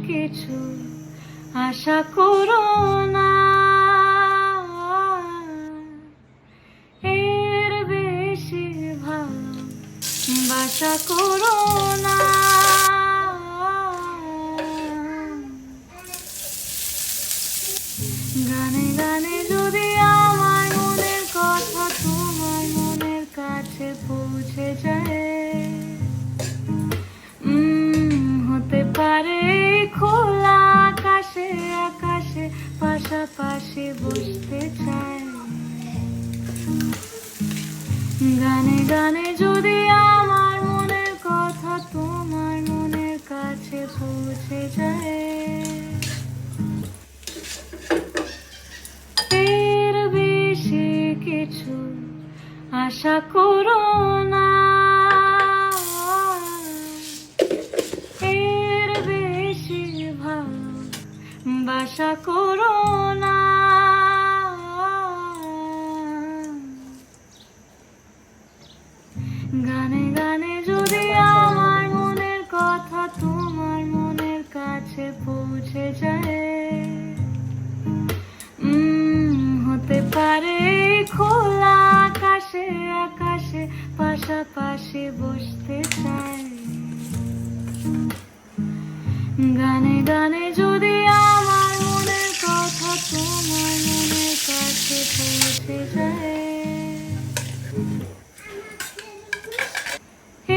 কিছু আশা করো না, এর বেশি ভালোবাসা করো না। গানে গানে যদি আমার মনের কথা তোমার মনের কাছে পৌঁছে যায়, হতে পারে খোলা আকাশে আকাশে পাশাপাশি বসতে চাই। গানে গানে যদি আমার মনের কথা তোমার মনের কাছে পৌঁছে যায়, এর বেশি কিছু আশা করো না, এর বেশি ভালোবাসা করো না। গানে গানে যদি আমার মনের কথা তোমার মনের কাছে পৌঁছে যায়, হতে পারে খোলা আকাশে আকাশে পাশাপাশি বসতে চাই। গানে গানে যদি আমার মনের কথা তোমার মনের কাছে পৌঁছে যায়,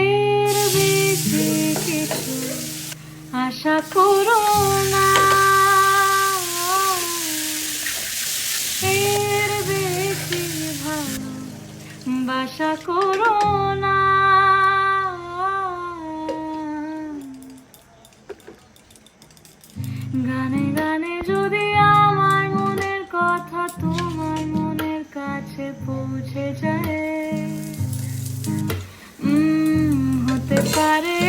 এর বেশি কিছু আশা করো না, এর বেশি ভালোবাসা করো না। গানে গানে যদি আমার মনের কথা তোমার মনের কাছে পৌঁছে যায়, হতে পারে